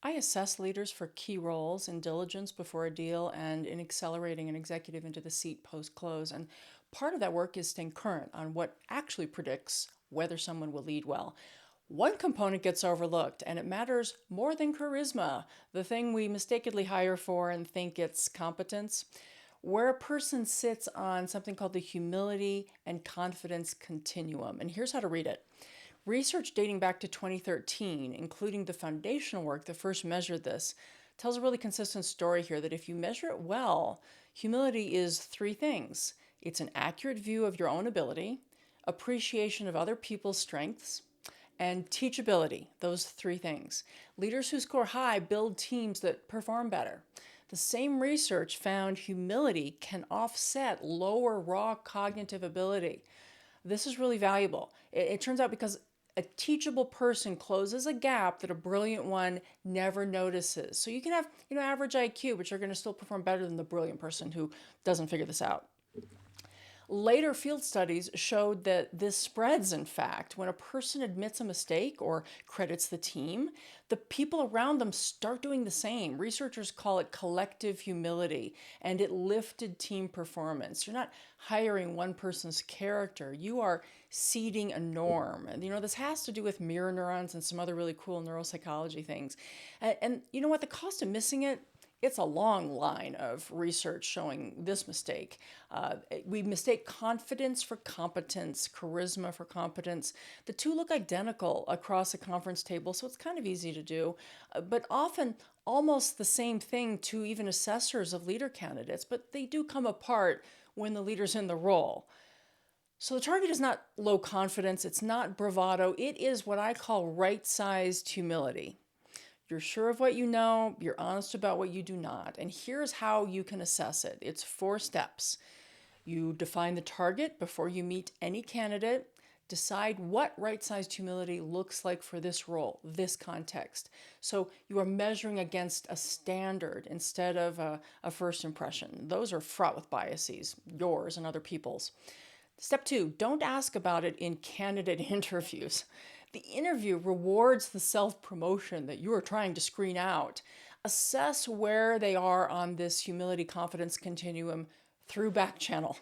I assess leaders for key roles in diligence before a deal and in accelerating an executive into the seat post close. And part of that work is staying current on what actually predicts whether someone will lead well. One component gets overlooked, and it matters more than charisma, the thing we mistakenly hire for and think it's competence. Where a person sits on something called the humility and confidence continuum. And here's how to read it. Research dating back to 2013, including the foundational work that first measured this, tells a really consistent story here that if you measure it well, humility is three things: it's an accurate view of your own ability, appreciation of other people's strengths, and teachability. Those three things. Leaders who score high build teams that perform better. The same research found humility can offset lower raw cognitive ability. This is really valuable. It turns out because a teachable person closes a gap that a brilliant one never notices. So you can have, average IQ, but you're going to still perform better than the brilliant person who doesn't figure this out. Later field studies showed that this spreads, in fact. When a person admits a mistake or credits the team, the people around them start doing the same. Researchers call it collective humility, and it lifted team performance. You're not hiring one person's character, you are seeding a norm. And this has to do with mirror neurons and some other really cool neuropsychology things. And you know what? The cost of missing it, it's a long line of research showing this mistake. We mistake confidence for competence, charisma for competence. The two look identical across a conference table, so it's kind of easy to do, but often almost the same thing to even assessors of leader candidates, but they do come apart when the leader's in the role. So the target is not low confidence, it's not bravado, it is what I call right-sized humility. You're sure of what you know, you're honest about what you do not. And here's how you can assess it. It's 4 steps. You define the target before you meet any candidate. Decide what right-sized humility looks like for this role, this context. So you are measuring against a standard instead of a first impression. Those are fraught with biases, yours and other people's. Step 2, don't ask about it in candidate interviews. The interview rewards the self-promotion that you are trying to screen out. Assess where they are on this humility confidence continuum through back channel.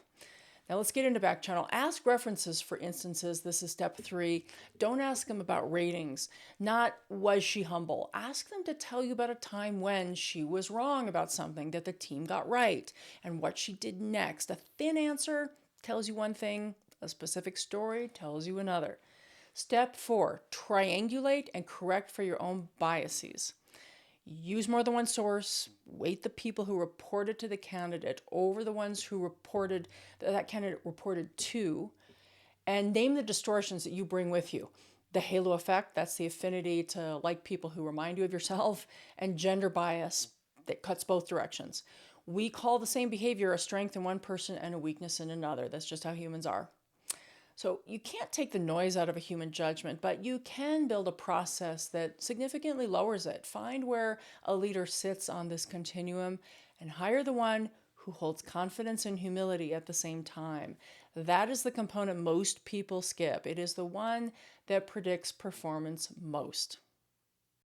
Now let's get into back channel. Ask references for instances. This is step 3. Don't ask them about ratings. Not was she humble. Ask them to tell you about a time when she was wrong about something that the team got right and what she did next. A thin answer tells you one thing, a specific story tells you another. Step 4, triangulate and correct for your own biases. Use more than one source. Weight the people who reported to the candidate over the ones who reported that candidate reported to, and name the distortions that you bring with you. The halo effect, that's the affinity to like people who remind you of yourself, and gender bias that cuts both directions. We call the same behavior a strength in one person and a weakness in another. That's just how humans are. So you can't take the noise out of a human judgment, but you can build a process that significantly lowers it. Find where a leader sits on this continuum and hire the one who holds confidence and humility at the same time. That is the component most people skip. It is the one that predicts performance most.